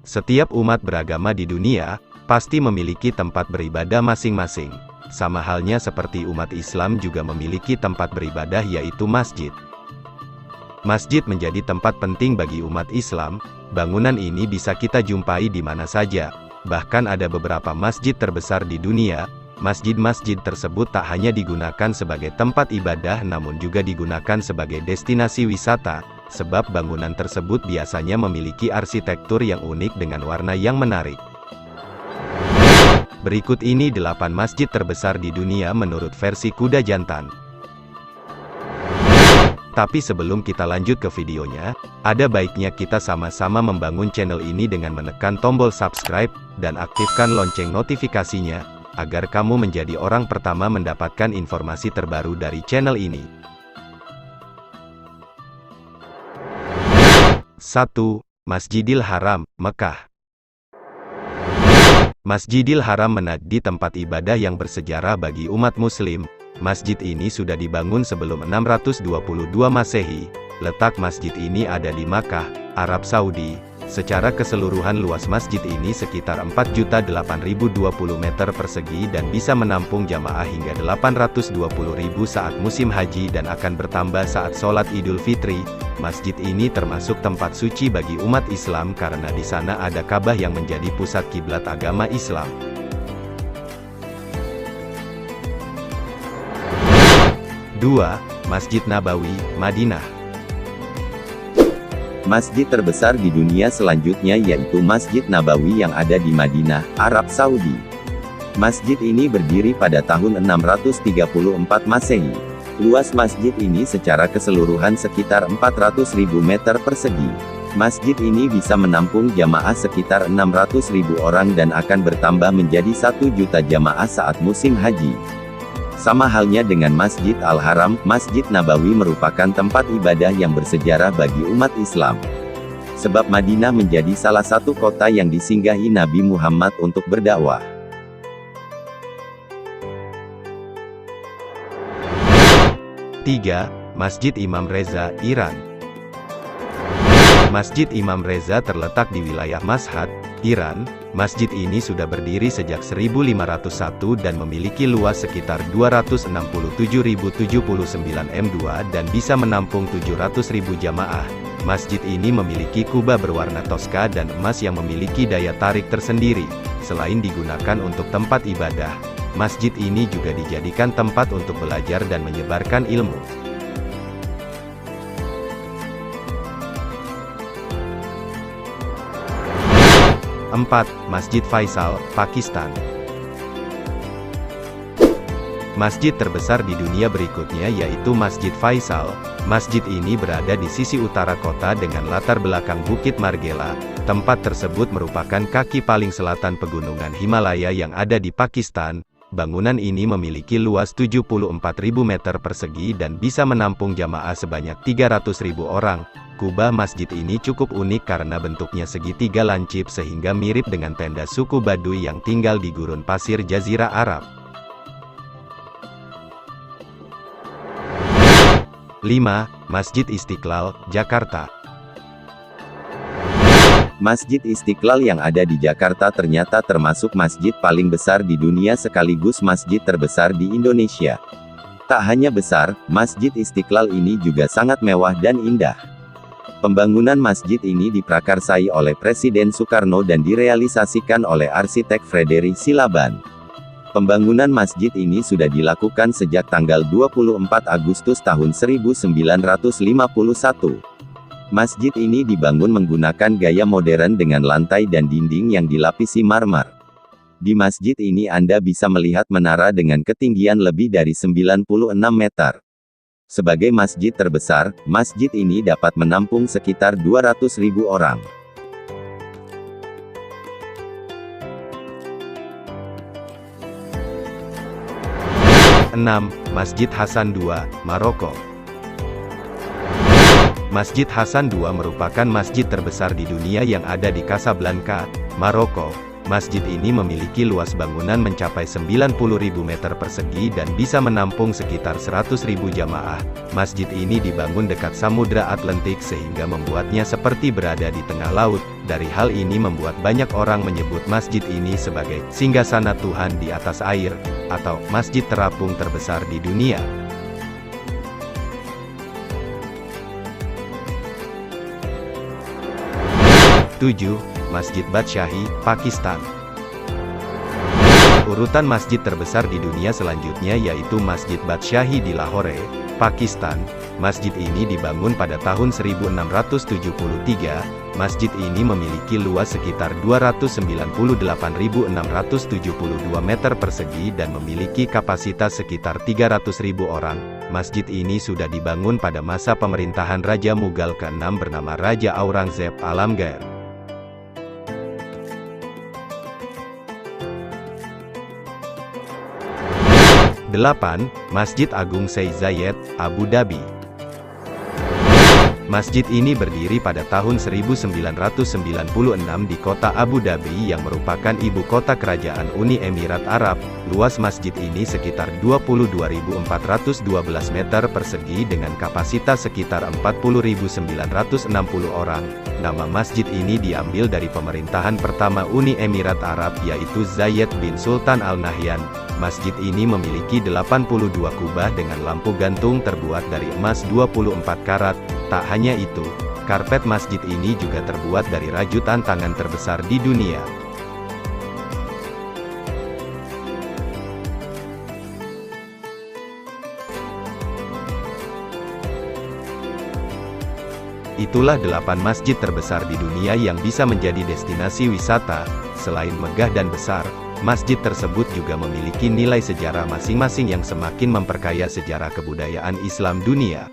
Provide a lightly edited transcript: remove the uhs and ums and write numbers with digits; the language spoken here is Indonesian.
Setiap umat beragama di dunia, pasti memiliki tempat beribadah masing-masing. Sama halnya seperti umat Islam juga memiliki tempat beribadah yaitu masjid. Masjid menjadi tempat penting bagi umat Islam. Bangunan ini bisa kita jumpai di mana saja. Bahkan ada beberapa masjid terbesar di dunia. Masjid-masjid tersebut tak hanya digunakan sebagai tempat ibadah namun juga digunakan sebagai destinasi wisata, sebab bangunan tersebut biasanya memiliki arsitektur yang unik dengan warna yang menarik. Berikut ini 8 masjid terbesar di dunia menurut versi Kuda Jantan. Tapi sebelum kita lanjut ke videonya, ada baiknya kita sama-sama membangun channel ini dengan menekan tombol subscribe, dan aktifkan lonceng notifikasinya, agar kamu menjadi orang pertama mendapatkan informasi terbaru dari channel ini. 1. Masjidil Haram, Mekah. Masjidil Haram menjadi tempat ibadah yang bersejarah bagi umat muslim. Masjid ini sudah dibangun sebelum 622 Masehi. Letak masjid ini ada di Makkah, Arab Saudi. Secara keseluruhan luas masjid ini sekitar 4.008.020 meter persegi dan bisa menampung jamaah hingga 820.000 saat musim haji dan akan bertambah saat sholat Idul Fitri. Masjid ini termasuk tempat suci bagi umat Islam karena di sana ada Ka'bah yang menjadi pusat kiblat agama Islam. 2. Masjid Nabawi, Madinah. Masjid terbesar di dunia selanjutnya yaitu Masjid Nabawi yang ada di Madinah, Arab Saudi. Masjid ini berdiri pada tahun 634 Masehi. Luas masjid ini secara keseluruhan sekitar 400.000 meter persegi. Masjid ini bisa menampung jamaah sekitar 600.000 orang dan akan bertambah menjadi 1 juta jamaah saat musim haji. Sama halnya dengan Masjid Al-Haram, Masjid Nabawi merupakan tempat ibadah yang bersejarah bagi umat Islam. Sebab Madinah menjadi salah satu kota yang disinggahi Nabi Muhammad untuk berdakwah. 3. Masjid Imam Reza, Iran. Masjid Imam Reza terletak di wilayah Mashhad, Iran. Masjid ini sudah berdiri sejak 1501 dan memiliki luas sekitar 267.079 m2 dan bisa menampung 700.000 jamaah. Masjid ini memiliki kubah berwarna toska dan emas yang memiliki daya tarik tersendiri. Selain digunakan untuk tempat ibadah, masjid ini juga dijadikan tempat untuk belajar dan menyebarkan ilmu. 4. Masjid Faisal, Pakistan. Masjid terbesar di dunia berikutnya yaitu Masjid Faisal. Masjid ini berada di sisi utara kota dengan latar belakang Bukit Margela. Tempat tersebut merupakan kaki paling selatan pegunungan Himalaya yang ada di Pakistan. Bangunan ini memiliki luas 74.000 meter persegi dan bisa menampung jamaah sebanyak 300.000 orang. Kubah masjid ini cukup unik karena bentuknya segitiga lancip sehingga mirip dengan tenda suku Baduy yang tinggal di gurun pasir Jazirah Arab. 5. Masjid Istiqlal, Jakarta. Masjid Istiqlal yang ada di Jakarta ternyata termasuk masjid paling besar di dunia sekaligus masjid terbesar di Indonesia. Tak hanya besar, Masjid Istiqlal ini juga sangat mewah dan indah. Pembangunan masjid ini diprakarsai oleh Presiden Soekarno dan direalisasikan oleh arsitek Frederick Silaban. Pembangunan masjid ini sudah dilakukan sejak tanggal 24 Agustus tahun 1951. Masjid ini dibangun menggunakan gaya modern dengan lantai dan dinding yang dilapisi marmer. Di masjid ini Anda bisa melihat menara dengan ketinggian lebih dari 96 meter. Sebagai masjid terbesar, masjid ini dapat menampung sekitar 200.000 orang. 6. Masjid Hasan II, Maroko. Masjid Hasan II merupakan masjid terbesar di dunia yang ada di Casablanca, Maroko. Masjid ini memiliki luas bangunan mencapai 90.000 meter persegi dan bisa menampung sekitar 100.000 jamaah. Masjid ini dibangun dekat Samudra Atlantik sehingga membuatnya seperti berada di tengah laut. Dari hal ini membuat banyak orang menyebut masjid ini sebagai singgasana Tuhan di atas air, atau masjid terapung terbesar di dunia. Tujuh, Masjid Badshahi, Pakistan. Urutan masjid terbesar di dunia selanjutnya yaitu Masjid Badshahi di Lahore, Pakistan. Masjid ini dibangun pada tahun 1673. Masjid ini memiliki luas sekitar 298.672 meter persegi dan memiliki kapasitas sekitar 300.000 orang. Masjid ini sudah dibangun pada masa pemerintahan Raja Mughal ke-6 bernama Raja Aurangzeb Alamgir. 8. Masjid Agung Sheikh Zayed, Abu Dhabi. Masjid ini berdiri pada tahun 1996 di kota Abu Dhabi yang merupakan ibu kota kerajaan Uni Emirat Arab. Luas masjid ini sekitar 22.412 meter persegi dengan kapasitas sekitar 40.960 orang. Nama masjid ini diambil dari pemerintahan pertama Uni Emirat Arab yaitu Zayed bin Sultan Al Nahyan. Masjid ini memiliki 82 kubah dengan lampu gantung terbuat dari emas 24 karat. Tak hanya itu, karpet masjid ini juga terbuat dari rajutan tangan terbesar di dunia. Itulah 8 masjid terbesar di dunia yang bisa menjadi destinasi wisata. Selain megah dan besar, masjid tersebut juga memiliki nilai sejarah masing-masing yang semakin memperkaya sejarah kebudayaan Islam dunia.